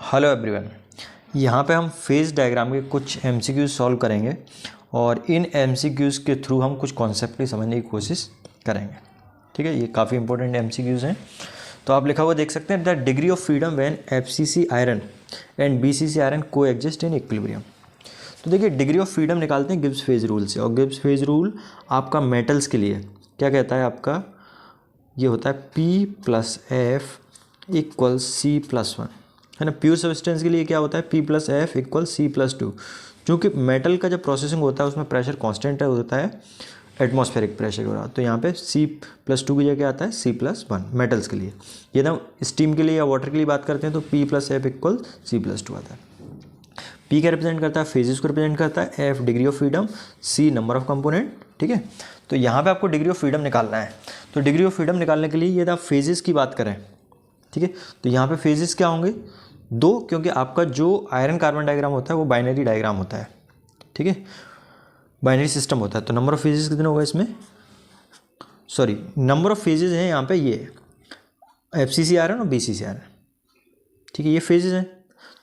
Hello everyone, यहाँ पे हम फेज डायग्राम के कुछ एमसीक्यूज सॉल्व करेंगे और इन एमसीक्यूज के थ्रू हम कुछ कॉन्सेप्ट भी समझने की कोशिश करेंगे। ठीक है, ये काफ़ी इंपॉर्टेंट एमसीक्यूज हैं। तो आप लिखा हुआ देख सकते हैं, the degree of freedom when FCC iron and BCC iron को एग्जिस्ट इन इक्विलिब्रियम। तो देखिए, डिग्री ऑफ फ्रीडम निकालते हैं गिब्स फेज रूल से, और गिब्स फेज रूल आपका मेटल्स के लिए क्या कहता है, आपका ये होता है P plus F equal C plus one, है ना। प्योर सब्सटेंस के लिए क्या होता है, P plus F equal C plus two. क्योंकि मेटल का जब प्रोसेसिंग होता है उसमें प्रेशर कांस्टेंट होता है, एटमॉस्फेरिक प्रेशर हो रहा, तो यहाँ पे C प्लस टू की जगह आता है C प्लस वन मेटल्स के लिए। ये ना स्टीम के लिए या वाटर के लिए बात करते हैं तो P plus F equal C plus two आता है। P क्या रिप्रेजेंट करता है, फेजेस को रिप्रेजेंट करता है, F degree of freedom, C number of component. ठीक है, तो यहाँ पे आपको डिग्री ऑफ फ्रीडम निकालना है। तो डिग्री ऑफ फ्रीडम निकालने के लिए यदि आप फेजेस की बात करें, ठीक है, तो यहाँ पे फेजेस क्या होंगे, दो, क्योंकि आपका जो आयरन कार्बन डायग्राम होता है वो बाइनरी डायग्राम होता है। ठीक है, बाइनरी सिस्टम होता है। तो नंबर ऑफ फेजेस कितने होगा इसमें, सॉरी नंबर ऑफ फेजेस हैं यहाँ पे, ये एफसीसी आयरन और बीसीसी आयरन। ठीक है, ये फेजेस हैं,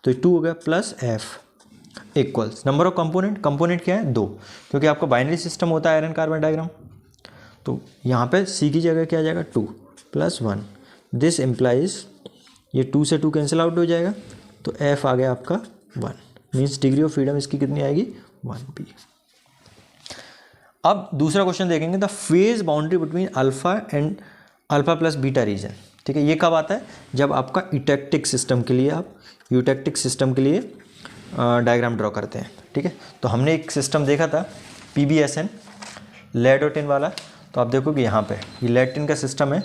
तो 2 हो गया plus F equals number of component. Component क्या है, 2, क्योंकि आपका बाइनरी सिस्टम होता है आयरन कार्बन डायग्राम। तो यहाँ पे सी की जगह क्या आ जाएगा, 2 प्लस 1। दिस इम्प्लाइज ये 2 से 2 कैंसिल आउट हो जाएगा, तो एफ आ गया आपका 1, मीन्स डिग्री ऑफ फ्रीडम इसकी कितनी आएगी, 1p। अब दूसरा क्वेश्चन देखेंगे, the phase boundary between alpha and alpha plus beta region. ठीक है, ये कब आता है, जब आपका यूटेक्टिक सिस्टम के लिए आप यूटेक्टिक सिस्टम के लिए डायग्राम ड्रॉ करते हैं। ठीक है, तो हमने एक सिस्टम देखा था PbSn लेड और टिन वाला। तो आप देखो कि यहाँ पे ये लेड टिन का सिस्टम है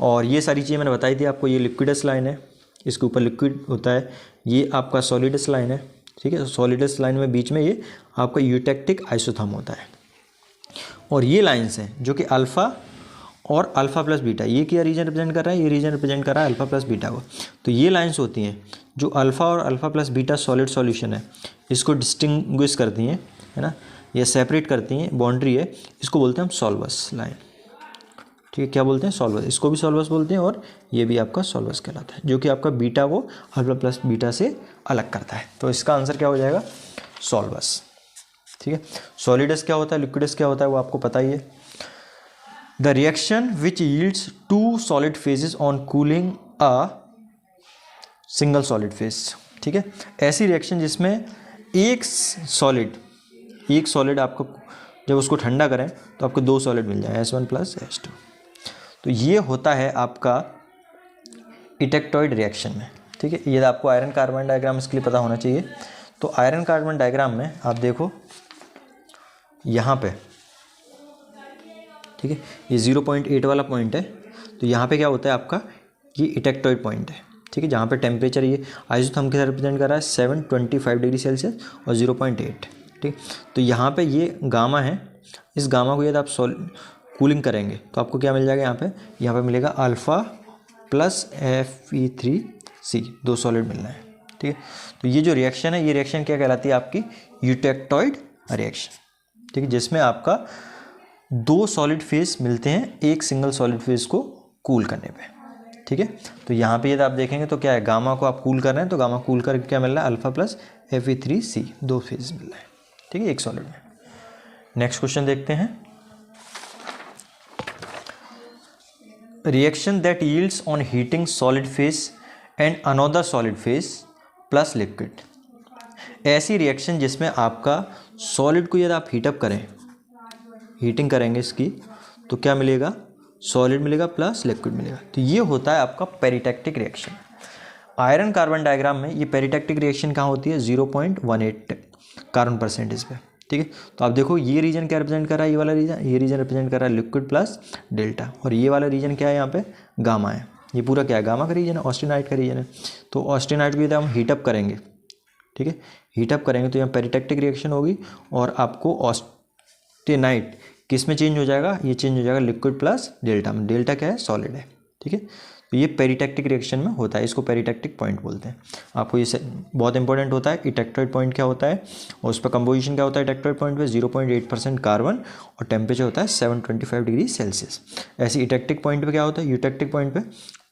और ये सारी चीज़ें मैंने बताई थी आपको। ये लिक्विडस लाइन है, इसके ऊपर लिक्विड होता है, ये आपका सॉलिडस लाइन है। ठीक है, सॉलिडस लाइन में बीच में ये आपका यूटेक्टिक आइसोथर्म होता है, और ये लाइन्स हैं जो कि अल्फ़ा और अल्फ़ा प्लस बीटा, ये क्या रीजन रिप्रेजेंट कर रहा है, ये रीजन रिप्रेजेंट कर रहा है अल्फ़ा प्लस बीटा को। तो ये लाइंस होती हैं जो अल्फ़ा और alpha plus beta solid solution है, इसको डिस्टिंग्विश करती हैं, है ना, ये सेपरेट करती हैं, बाउंड्री है, इसको बोलते हैं हम सॉल्वस लाइन। ठीक है, क्या बोलते हैं, सॉल्वस, इसको भी सॉल्वस बोलते हैं, और ये भी आपका सॉल्वस कहलाता है, जो कि आपका बीटा को अल्फ़ा प्लस बीटा से अलग करता है। तो इसका आंसर क्या हो जाएगा, सॉल्वस। ठीक है, सॉलिडस क्या होता है, लिक्विडस क्या होता है, वो आपको पता ही है। The reaction which yields two solid phases on cooling a single solid phase. ठीक है, ऐसी रिएक्शन जिसमें एक सॉलिड आपको जब उसको ठंडा करें तो आपको 2 सॉलिड मिल जाए, S1 प्लस S2। तो ये होता है आपका इटेक्टॉइड रिएक्शन में। ठीक है, ये आपको आयरन कार्बन डायग्राम इसके लिए पता होना चाहिए। तो आयरन कार्बन डायग्राम में आप देखो यहाँ पे, ठीक है, ये 0.8 वाला पॉइंट है। तो यहाँ पे क्या होता है आपका, ये इटेक्टॉइड पॉइंट है। ठीक है, जहाँ पे टेम्परेचर ये आइसोथर्म के साथ रिप्रेजेंट कर रहा है 725 डिग्री सेल्सियस और 0.8। ठीक, तो यहाँ पे ये गामा है, इस गामा को यदि आप कूलिंग करेंगे तो आपको क्या मिल जाएगा, यहाँ पे मिलेगा अल्फ़ा प्लस Fe3C, 2 सॉलिड मिलना है। ठीक है, तो ये जो रिएक्शन है, ये रिएक्शन क्या कहलाती है, आपकी यूटेक्टॉइड रिएक्शन। ठीक है, जिसमें आपका 2 सॉलिड फेज मिलते हैं एक सिंगल सॉलिड फेज को कूल करने पे। ठीक है, तो यहाँ पे यदि आप देखेंगे तो क्या है, गामा को आप कूल कर रहे हैं, तो गामा कूल करके क्या मिल रहा है, अल्फा प्लस Fe3C, 2 फेज मिल रहा है। ठीक है, एक सॉलिड में। नेक्स्ट क्वेश्चन देखते हैं, reaction that yields on heating solid phase and another solid phase plus liquid. ऐसी रिएक्शन जिसमें आपका सॉलिड को यदि आप हीटअप करें, हीटिंग करेंगे इसकी, तो क्या मिलेगा, सॉलिड मिलेगा प्लस लिक्विड मिलेगा। तो ये होता है आपका peritectic reaction. Iron carbon diagram में ये पेरिटेक्टिक रिएक्शन कहाँ होती है, 0.18 कार्बन परसेंटेज पे। ठीक है, तो आप देखो ये रीजन क्या रिप्रेजेंट कर रहा है, ये रीजन रिप्रेजेंट कर रहा है लिक्विड प्लस डेल्टा, और ये वाला रीजन क्या है, यहाँ पे गामा है। ये पूरा क्या है, गामा का रीजन है, ऑस्टेनाइट का रीजन है। तो ऑस्टेनाइट को यदि हम हीटअप करेंगे, ठीक है, हीटअप करेंगे तो यहाँ पेरिटेक्टिक रिएक्शन होगी, और आपको ऑस्टेनाइट किस में चेंज हो जाएगा, ये चेंज हो जाएगा लिक्विड प्लस डेल्टा में। डेल्टा क्या है, सॉलिड है। ठीक है, तो ये पेरिटेक्टिक रिएक्शन में होता है, इसको पेरिटेक्टिक पॉइंट बोलते हैं। आपको ये बहुत इंपॉर्टेंट होता है। इटेक्टोइड पॉइंट क्या होता है और उस पर कंपोजिशन क्या होता है इटेक्टोइड पॉइंट पे 0.8% कार्बन और टेम्परेचर होता है 725 डिग्री सेल्सियस। ऐसी इटेक्टिक पॉइंट पे क्या होता है, यूटेक्टिक पॉइंट पे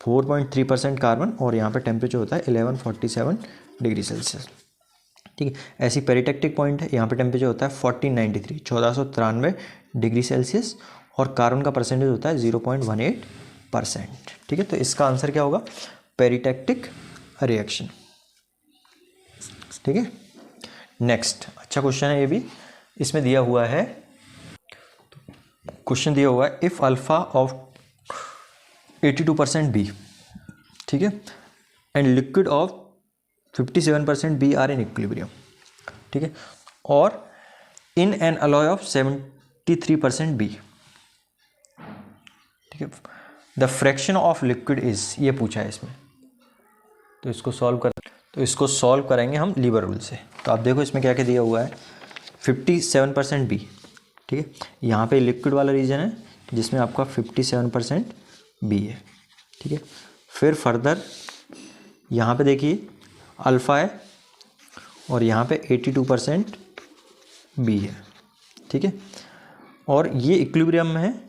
4.3% कार्बन और यहाँ पे टेम्परेचर होता है 1147 डिग्री सेल्सियस। ठीक है, ऐसी पेरिटेक्टिक पॉइंट है, यहाँ पे टेम्परेचर होता है 1493 डिग्री सेल्सियस और कार्बन का परसेंटेज होता है 0.18%। ठीक है, तो इसका आंसर क्या होगा, पेरिटेक्टिक रिएक्शन। ठीक है, नेक्स्ट अच्छा क्वेश्चन है ये भी। इसमें दिया हुआ है, क्वेश्चन दिया हुआ है इफ अल्फा ऑफ 82% बी, ठीक है, and liquid of 57% B are in equilibrium. ठीक है, और in an alloy of 73% B. ठीक है, the fraction of liquid is, ये पूछा है इसमें। तो इसको सॉल्व करेंगे हम लीवर रूल से। तो आप देखो इसमें क्या क्या दिया हुआ है, 57% बी। ठीक है, यहाँ पे लिक्विड वाला रीजन है जिसमें आपका 57% बी है। ठीक है, फिर फर्दर यहाँ पे देखिए अल्फ़ा है और यहाँ पे 82% बी है। ठीक है, और ये इक्विलिब्रियम में है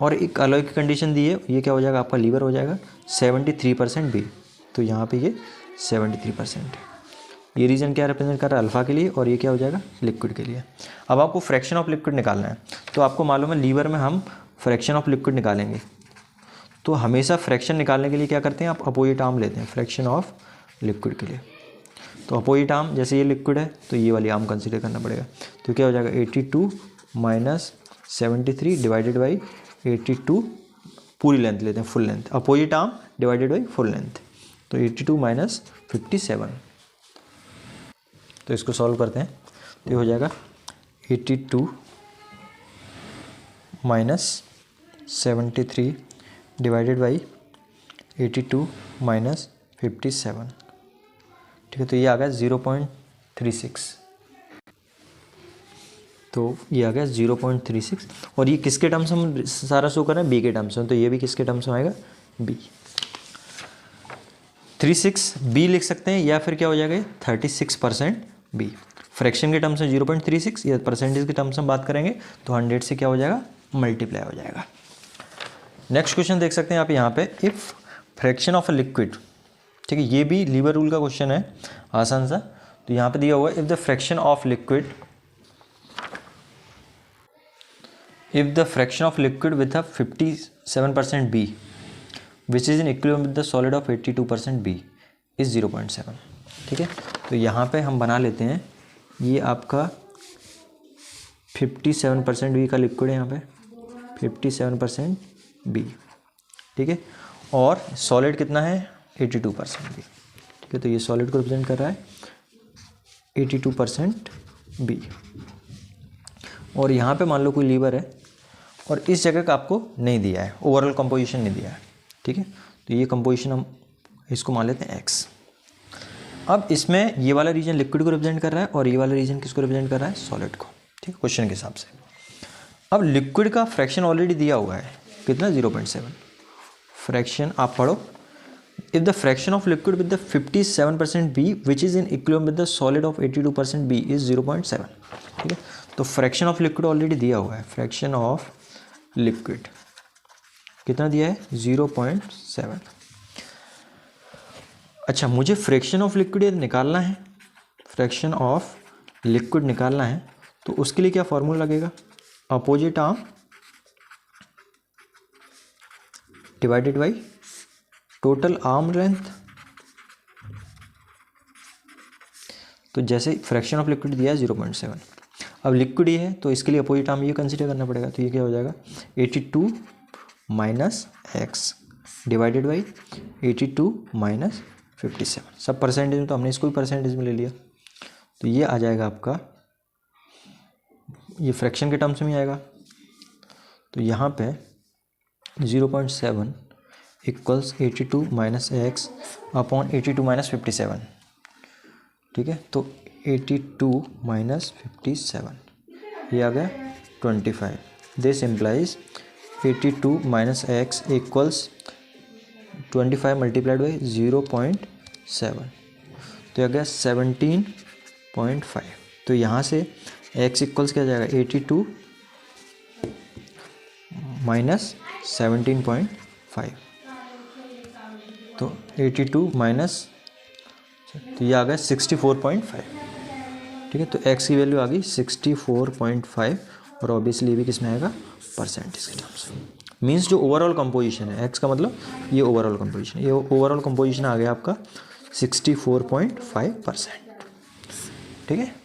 और एक अलॉय की कंडीशन दी है, ये क्या हो जाएगा आपका लीवर हो जाएगा 73% बी। तो यहाँ पे ये 73% है। ये रीजन क्या रिप्रेजेंट कर रहा है, अल्फ़ा के लिए, और ये क्या हो जाएगा लिक्विड के लिए। अब आपको फ्रैक्शन ऑफ लिक्विड निकालना है। तो आपको मालूम है लीवर में हम फ्रैक्शन ऑफ लिक्विड निकालेंगे, तो हमेशा फ्रैक्शन निकालने के लिए क्या करते हैं, आप अपोजिट आर्म लेते हैं फ्रैक्शन ऑफ लिक्विड के लिए। तो अपोजिट आर्म, जैसे ये लिक्विड है तो ये वाली आर्म कंसीडर करना पड़ेगा। तो क्या हो जाएगा 82 माइनस 73 डिवाइडेड बाई 82, पूरी लेंथ लेते हैं full length, opposite arm divided by full length. तो 82 माइनस 57, तो इसको सॉल्व करते हैं। तो ये हो जाएगा 82 माइनस 73 डिवाइडेड बाई 82 माइनस 57। ठीक है, तो ये आ गया 0.36। तो ये आ गया 0.36 और ये किसके टर्म्स हम सारा शो कर रहे हैं, बी के टर्म्स में। तो ये भी किसके टर्म्स में आएगा, बी। 36 बी लिख सकते हैं या फिर क्या हो जाएगा 36% बी। फ्रैक्शन के टर्म्स में 0.36 या परसेंटेज के टर्म्स में बात करेंगे तो 100 से क्या हो जाएगा मल्टीप्लाई हो जाएगा। नेक्स्ट क्वेश्चन देख सकते हैं आप यहाँ पे, if fraction of a liquid. ठीक है, ये भी लीवर रूल का क्वेश्चन है आसान सा। तो यहाँ पे दिया हुआ है if the fraction of liquid with a 57% B which is in equilibrium with the solid of 82% B is 0.7। ठीक है, तो यहाँ पे हम बना लेते हैं, ये आपका 57% B का लिक्विड है, यहाँ पे 57% B। ठीक है, और सॉलिड कितना है 82% B। ठीक है, तो ये सॉलिड को रिप्रेजेंट कर रहा है 82% B। और यहाँ पे मान लो कोई लीवर है और इस जगह का आपको नहीं दिया है, ओवरऑल कंपोजिशन नहीं दिया है। ठीक है, तो ये कंपोजिशन हम इसको मान लेते हैं x। अब इसमें ये वाला रीजन लिक्विड को रिप्रेजेंट कर रहा है और ये वाला रीजन किसको रिप्रेजेंट कर रहा है, सॉलिड को। ठीक है, क्वेश्चन के हिसाब से। अब लिक्विड का फ्रैक्शन ऑलरेडी दिया हुआ है कितना, 0.7। फ्रैक्शन आप पढ़ो, if the fraction of liquid with the 57% B which is in equilibrium with the solid of 82% B is 0.7। ठीक है, तो फ्रैक्शन ऑफ लिक्विड ऑलरेडी दिया हुआ है, फ्रैक्शन ऑफ लिक्विड कितना दिया है 0.7। अच्छा, मुझे फ्रैक्शन ऑफ लिक्विड निकालना है, फ्रैक्शन ऑफ लिक्विड निकालना है, तो उसके लिए क्या फॉर्मूला लगेगा, opposite arm divided by total arm length. तो जैसे फ्रैक्शन ऑफ लिक्विड दिया है 0.7, अब लिक्विड ये है तो इसके लिए अपोजिट आर्म ये कंसीडर करना पड़ेगा। तो ये क्या हो जाएगा 82 minus x divided by 82 minus 57। सब परसेंटेज में, तो हमने इसको भी परसेंटेज में ले लिया। तो ये आ जाएगा आपका, ये फ्रैक्शन के टर्म्स में आएगा। तो यहाँ पे 0.7 equals 82 minus x upon 82 minus 57। ठीक है, तो 82 माइनस 57 ये आ गया 25। This implies 82 minus x equals 25 multiplied by 0.7, तो आ गया 17.5। तो यहाँ से x इक्वल्स क्या जाएगा 82 माइनस 17.5, तो 82 माइनस, तो ये आ गया 64.5। ठीक है, तो x की वैल्यू आ गई 64.5 और ऑब्वियसली ये भी किस में आएगा परसेंटेज के टर्म्स में। मीन्स जो ओवरऑल कंपोजिशन है x का मतलब ये ओवरऑल कंपोजिशन, ये ओवरऑल कंपोजिशन आ गया आपका 64.5%। ठीक है।